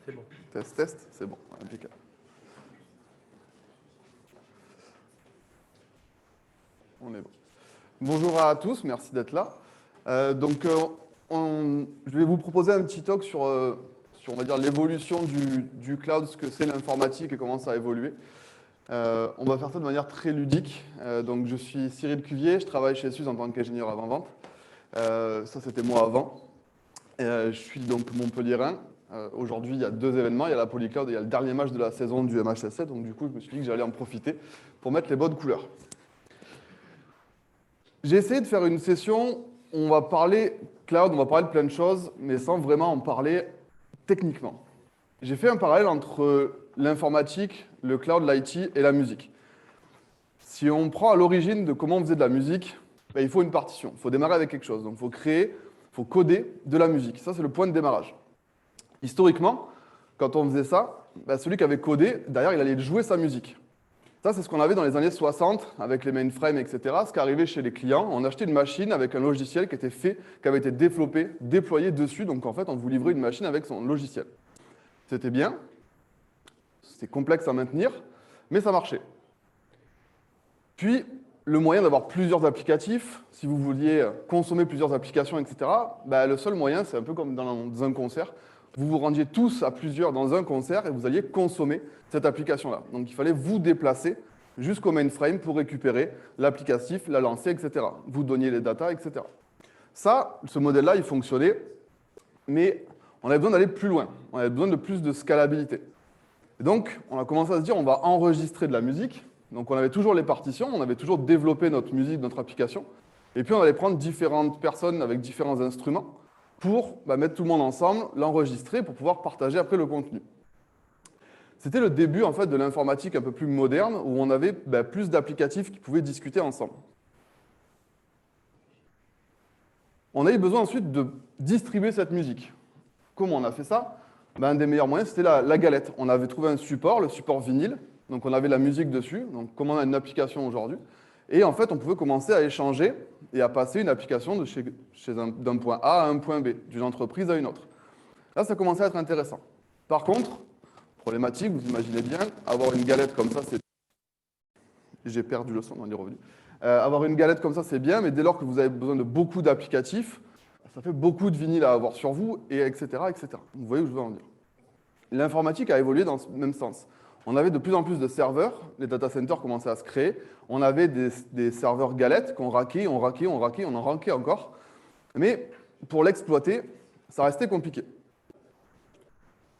C'est bon. Test, test, c'est bon, impeccable. On est bon. Bonjour à tous, merci d'être là. Je vais vous proposer un petit talk sur on va dire, l'évolution du cloud, ce que c'est l'informatique et comment ça a évolué. On va faire ça de manière très ludique. Donc, je suis Cyril Cuvier, je travaille chez SUSE en tant qu'ingénieur avant-vente. Ça, c'était moi avant. Je suis donc montpelliérain. Aujourd'hui, il y a deux événements. Il y a la Polycloud et il y a le dernier match de la saison du MHSC. Donc, du coup, je me suis dit que j'allais en profiter pour mettre les bonnes couleurs. J'ai essayé de faire une session où on va parler cloud, on va parler de plein de choses, mais sans vraiment en parler techniquement. J'ai fait un parallèle entre l'informatique, le cloud, l'IT et la musique. Si on prend à l'origine de comment on faisait de la musique, ben, il faut une partition. Il faut démarrer avec quelque chose. Donc, il faut créer, il faut coder de la musique. Ça, c'est le point de démarrage. Historiquement, quand on faisait ça, ben, celui qui avait codé, derrière, il allait jouer sa musique. Ça, c'est ce qu'on avait dans les années 60 avec les mainframes, etc. Ce qui arrivait chez les clients, on achetait une machine avec un logiciel qui était fait, qui avait été développé, déployé dessus. Donc, en fait, on vous livrait une machine avec son logiciel. C'était bien, c'était complexe à maintenir, mais ça marchait. Puis, le moyen d'avoir plusieurs applicatifs, si vous vouliez consommer plusieurs applications, etc., ben, le seul moyen, c'est un peu comme dans un concert. Vous vous rendiez tous à plusieurs dans un concert et vous alliez consommer cette application-là. Donc, il fallait vous déplacer jusqu'au mainframe pour récupérer l'applicatif, la lancer, etc. Vous donniez les datas, etc. Ça, ce modèle-là, il fonctionnait, mais on avait besoin d'aller plus loin. On avait besoin de plus de scalabilité. Et donc, on a commencé à se dire, on va enregistrer de la musique. Donc, on avait toujours les partitions, on avait toujours développé notre musique, notre application. Et puis, on allait prendre différentes personnes avec différents instruments pour mettre tout le monde ensemble, l'enregistrer pour pouvoir partager après le contenu. C'était le début en fait, de l'informatique un peu plus moderne où on avait plus d'applicatifs qui pouvaient discuter ensemble. On a eu besoin ensuite de distribuer cette musique. Comment on a fait ça? Un des meilleurs moyens, c'était la galette. On avait trouvé un support, le support vinyle. Donc, on avait la musique dessus, donc comme on a une application aujourd'hui. Et en fait, on pouvait commencer à échanger et à passer une application d'un point A à un point B, d'une entreprise à une autre. Là, ça commençait à être intéressant. Par contre, problématique, vous imaginez bien, avoir une galette comme ça, c'est... J'ai perdu le son, on est revenu. Avoir une galette comme ça, c'est bien, mais dès lors que vous avez besoin de beaucoup d'applicatifs, ça fait beaucoup de vinyle à avoir sur vous, et etc., etc. Vous voyez où je veux en venir. L'informatique a évolué dans ce même sens. On avait de plus en plus de serveurs, les data centers commençaient à se créer. On avait des serveurs galettes qu'on raquait, on en raquait encore. Mais pour l'exploiter, ça restait compliqué.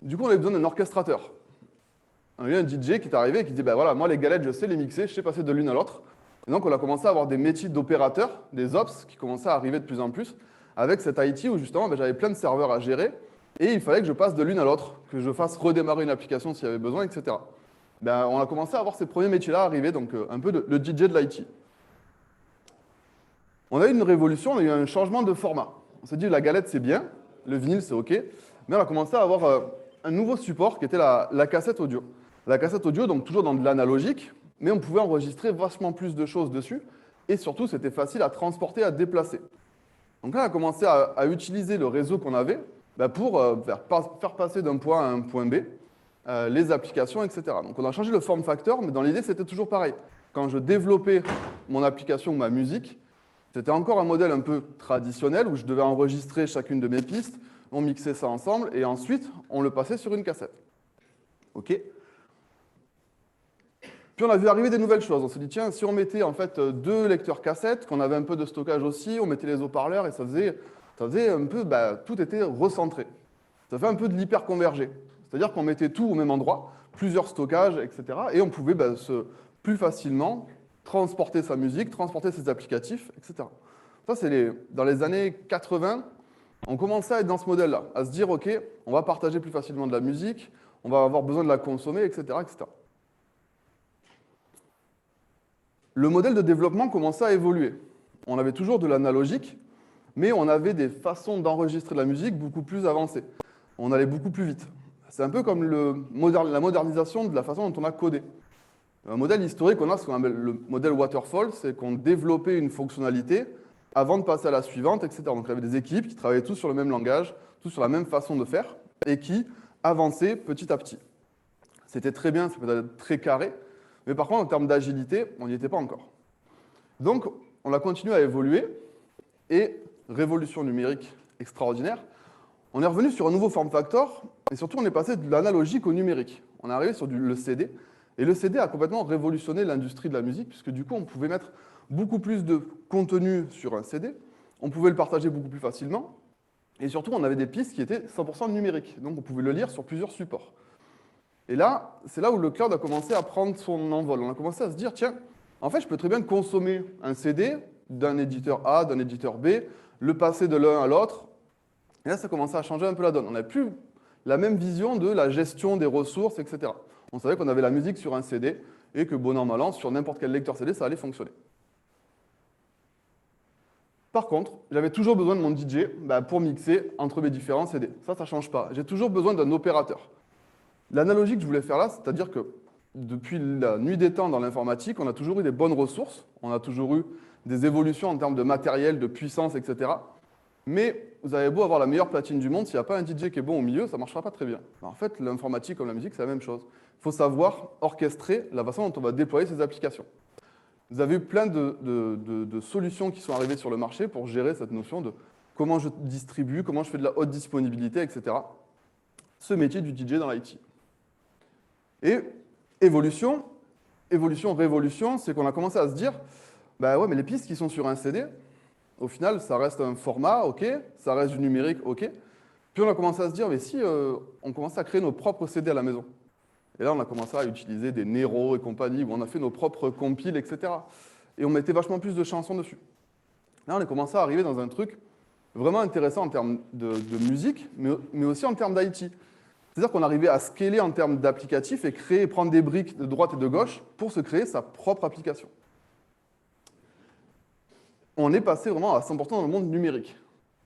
Du coup, on avait besoin d'un orchestrateur. On a eu un DJ qui est arrivé et qui dit voilà, moi les galettes, je sais les mixer, je sais passer de l'une à l'autre. Et donc, on a commencé à avoir des métiers d'opérateurs, des ops, qui commençaient à arriver de plus en plus, avec cette IT où justement, j'avais plein de serveurs à gérer. Et il fallait que je passe de l'une à l'autre, que je fasse redémarrer une application s'il y avait besoin, etc. On a commencé à avoir ces premiers métiers-là arriver, donc un peu le DJ de l'IT. On a eu une révolution, on a eu un changement de format. On s'est dit, la galette, c'est bien, le vinyle, c'est OK, mais on a commencé à avoir un nouveau support qui était la cassette audio. La cassette audio, donc toujours dans de l'analogique, mais on pouvait enregistrer vachement plus de choses dessus, et surtout, c'était facile à transporter, à déplacer. Donc là, on a commencé à utiliser le réseau qu'on avait, pour faire passer d'un point A à un point B les applications, etc. Donc on a changé le form factor, mais dans l'idée, c'était toujours pareil. Quand je développais mon application ou ma musique, c'était encore un modèle un peu traditionnel où je devais enregistrer chacune de mes pistes, on mixait ça ensemble, et ensuite, on le passait sur une cassette. OK. Puis on a vu arriver des nouvelles choses. On s'est dit, tiens, si on mettait en fait 2 lecteurs cassettes, qu'on avait un peu de stockage aussi, on mettait les haut-parleurs, et ça faisait un peu, tout était recentré. Ça fait un peu de l'hyperconvergé. C'est-à-dire qu'on mettait tout au même endroit, plusieurs stockages, etc. Et on pouvait plus facilement transporter sa musique, transporter ses applicatifs, etc. Ça, c'est dans les années 80, on commençait à être dans ce modèle-là, à se dire, OK, on va partager plus facilement de la musique, on va avoir besoin de la consommer, etc., etc. Le modèle de développement commençait à évoluer. On avait toujours de l'analogique, mais on avait des façons d'enregistrer de la musique beaucoup plus avancées. On allait beaucoup plus vite. C'est un peu comme la modernisation de la façon dont on a codé. Un modèle historique, on a ce qu'on appelle le modèle waterfall, c'est qu'on développait une fonctionnalité avant de passer à la suivante, etc. Donc il y avait des équipes qui travaillaient tous sur le même langage, tous sur la même façon de faire, et qui avancer petit à petit. C'était très bien, ça peut être très carré, mais par contre, en termes d'agilité, on n'y était pas encore. Donc, on a continué à évoluer, et révolution numérique extraordinaire, on est revenu sur un nouveau form factor, et surtout, on est passé de l'analogique au numérique. On est arrivé sur le CD, et le CD a complètement révolutionné l'industrie de la musique, puisque du coup, on pouvait mettre beaucoup plus de contenu sur un CD, on pouvait le partager beaucoup plus facilement, et surtout, on avait des pistes qui étaient 100% numériques, donc on pouvait le lire sur plusieurs supports. Et là, c'est là où le cloud a commencé à prendre son envol. On a commencé à se dire, tiens, en fait, je peux très bien consommer un CD d'un éditeur A, d'un éditeur B, le passer de l'un à l'autre. Et là, ça commençait à changer un peu la donne. On n'avait plus la même vision de la gestion des ressources, etc. On savait qu'on avait la musique sur un CD et que, bon an, mal an, sur n'importe quel lecteur CD, ça allait fonctionner. Par contre, j'avais toujours besoin de mon DJ pour mixer entre mes différents CD. Ça ne change pas. J'ai toujours besoin d'un opérateur. L'analogie que je voulais faire là, c'est-à-dire que depuis la nuit des temps dans l'informatique, on a toujours eu des bonnes ressources, on a toujours eu des évolutions en termes de matériel, de puissance, etc. Mais vous avez beau avoir la meilleure platine du monde, s'il n'y a pas un DJ qui est bon au milieu, ça ne marchera pas très bien. En fait, l'informatique comme la musique, c'est la même chose. Il faut savoir orchestrer la façon dont on va déployer ces applications. Vous avez eu plein de solutions qui sont arrivées sur le marché pour gérer cette notion de comment je distribue, comment je fais de la haute disponibilité, etc. Ce métier du DJ dans l'IT. Et évolution, révolution, c'est qu'on a commencé à se dire, bah ouais, mais les pistes qui sont sur un CD, au final, ça reste un format, ok, ça reste du numérique, ok. Puis on a commencé à se dire, mais si on commençait à créer nos propres CD à la maison. Et là, on a commencé à utiliser des Nero et compagnie, où on a fait nos propres compiles, etc. Et on mettait vachement plus de chansons dessus. Là, on a commencé à arriver dans un truc vraiment intéressant en termes de musique, mais aussi en termes d'IT. C'est-à-dire qu'on arrivait à scaler en termes d'applicatifs et créer, prendre des briques de droite et de gauche pour se créer sa propre application. On est passé vraiment à 100% dans le monde numérique.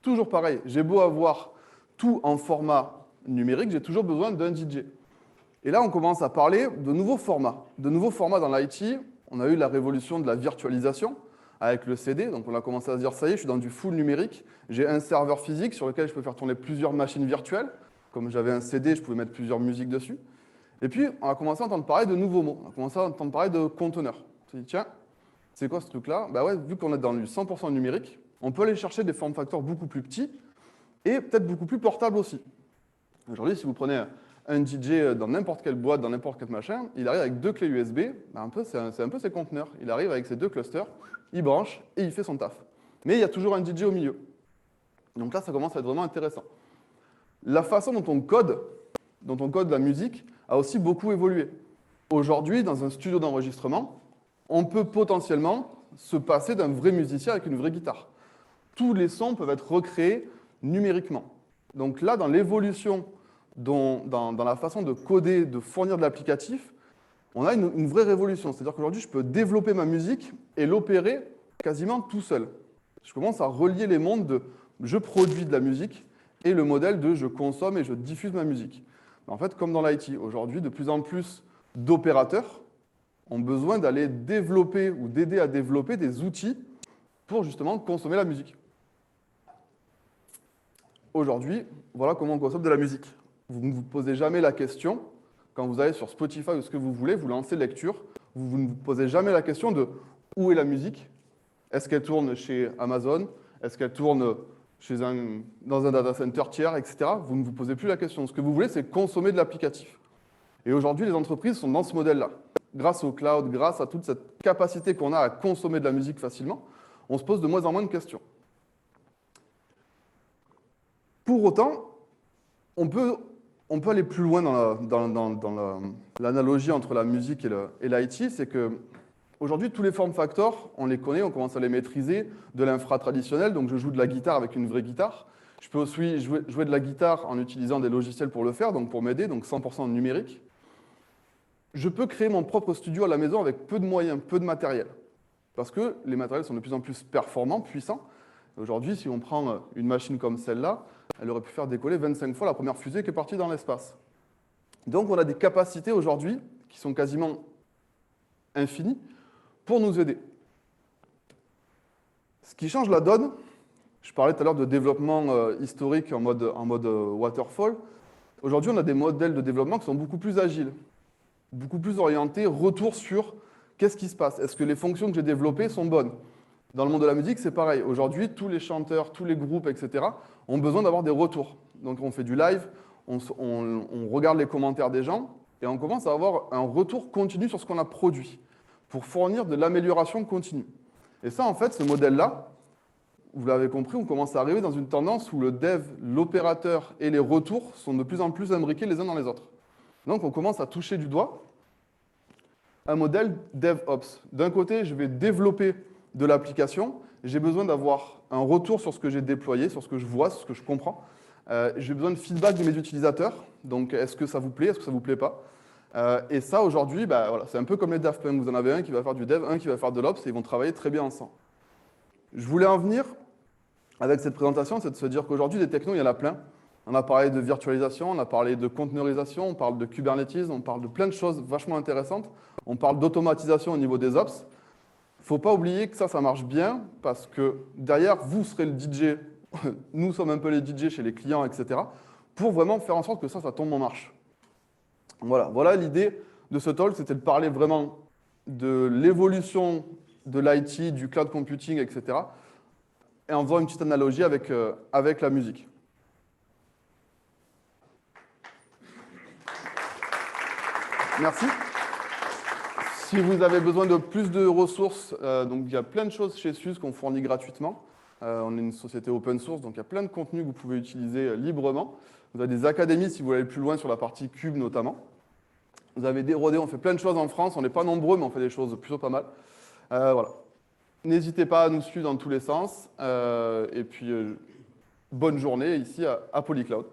Toujours pareil, j'ai beau avoir tout en format numérique, j'ai toujours besoin d'un DJ. Et là, on commence à parler de nouveaux formats. De nouveaux formats dans l'IT, on a eu la révolution de la virtualisation avec le CD. Donc on a commencé à se dire, ça y est, je suis dans du full numérique. J'ai un serveur physique sur lequel je peux faire tourner plusieurs machines virtuelles. Comme j'avais un CD, je pouvais mettre plusieurs musiques dessus. Et puis, on a commencé à entendre parler de nouveaux mots. On a commencé à entendre parler de conteneurs. On s'est dit, tiens, c'est quoi ce truc-là? Bah ouais, vu qu'on est dans du 100% numérique, on peut aller chercher des form factors beaucoup plus petits et peut-être beaucoup plus portables aussi. Aujourd'hui, si vous prenez un DJ dans n'importe quelle boîte, dans n'importe quel machin, il arrive avec 2 clés USB, c'est un peu ses conteneurs. Il arrive avec ses 2 clusters, il branche et il fait son taf. Mais il y a toujours un DJ au milieu. Donc là, ça commence à être vraiment intéressant. La façon dont on code la musique a aussi beaucoup évolué. Aujourd'hui, dans un studio d'enregistrement, on peut potentiellement se passer d'un vrai musicien avec une vraie guitare. Tous les sons peuvent être recréés numériquement. Donc là, dans l'évolution, dans la façon de coder, de fournir de l'applicatif, on a une vraie révolution. C'est-à-dire qu'aujourd'hui, je peux développer ma musique et l'opérer quasiment tout seul. Je commence à relier les mondes de je produis de la musique et le modèle de je consomme et je diffuse ma musique. En fait, comme dans l'IT, aujourd'hui, de plus en plus d'opérateurs ont besoin d'aller développer ou d'aider à développer des outils pour justement consommer la musique. Aujourd'hui, voilà comment on consomme de la musique. Vous ne vous posez jamais la question, quand vous allez sur Spotify ou ce que vous voulez, vous lancez lecture, vous ne vous posez jamais la question de où est la musique? Est-ce qu'elle tourne chez Amazon? Est-ce qu'elle tourne dans un data center tiers, etc. Vous ne vous posez plus la question. Ce que vous voulez, c'est consommer de l'applicatif. Et aujourd'hui, les entreprises sont dans ce modèle-là. Grâce au cloud, grâce à toute cette capacité qu'on a à consommer de la musique facilement, on se pose de moins en moins de questions. Pour autant, on peut aller plus loin dans l'analogie entre la musique et l'IT, c'est que aujourd'hui, tous les form factors, on les connaît, on commence à les maîtriser, de l'infra traditionnel, donc je joue de la guitare avec une vraie guitare. Je peux aussi jouer de la guitare en utilisant des logiciels pour le faire, donc pour m'aider, donc 100% numérique. Je peux créer mon propre studio à la maison avec peu de moyens, peu de matériel. Parce que les matériels sont de plus en plus performants, puissants. Aujourd'hui, si on prend une machine comme celle-là, elle aurait pu faire décoller 25 fois la première fusée qui est partie dans l'espace. Donc on a des capacités aujourd'hui qui sont quasiment infinies pour nous aider. Ce qui change la donne, je parlais tout à l'heure de développement historique en mode waterfall, Aujourd'hui, on a des modèles de développement qui sont beaucoup plus agiles, beaucoup plus orientés, retour sur qu'est-ce qui se passe. Est-ce que les fonctions que j'ai développées sont bonnes? Dans le monde de la musique, c'est pareil. Aujourd'hui, tous les chanteurs, tous les groupes, etc., ont besoin d'avoir des retours. Donc, on fait du live, on regarde les commentaires des gens, et on commence à avoir un retour continu sur ce qu'on a produit, pour fournir de l'amélioration continue. Et ça, en fait, ce modèle-là, vous l'avez compris, on commence à arriver dans une tendance où le dev, l'opérateur et les retours sont de plus en plus imbriqués les uns dans les autres. Donc, on commence à toucher du doigt un modèle DevOps. D'un côté, je vais développer de l'application, j'ai besoin d'avoir un retour sur ce que j'ai déployé, sur ce que je vois, sur ce que je comprends. J'ai besoin de feedback de mes utilisateurs. Donc, est-ce que ça vous plaît, est-ce que ça ne vous plaît pas? Et ça, aujourd'hui, voilà, c'est un peu comme les Daft Punk. Vous en avez un qui va faire du dev, un qui va faire de l'ops, et ils vont travailler très bien ensemble. Je voulais en venir avec cette présentation, c'est de se dire qu'aujourd'hui, des technos, il y en a plein. On a parlé de virtualisation, on a parlé de conteneurisation, on parle de Kubernetes, on parle de plein de choses vachement intéressantes. On parle d'automatisation au niveau des ops. Il ne faut pas oublier que ça marche bien parce que derrière, vous serez le DJ, nous sommes un peu les DJ chez les clients, etc., pour vraiment faire en sorte que ça tombe en marche. Voilà l'idée de ce talk, c'était de parler vraiment de l'évolution de l'IT, du cloud computing, etc., et en faisant une petite analogie avec la musique. Merci. Si vous avez besoin de plus de ressources, donc il y a plein de choses chez SUSE qu'on fournit gratuitement. On est une société open source, donc il y a plein de contenus que vous pouvez utiliser librement. Vous avez des académies si vous voulez aller plus loin sur la partie cube notamment. Vous avez des rodés, on fait plein de choses en France. On n'est pas nombreux, mais on fait des choses plutôt pas mal. Voilà. N'hésitez pas à nous suivre dans tous les sens. Et puis, bonne journée ici à Polycloud.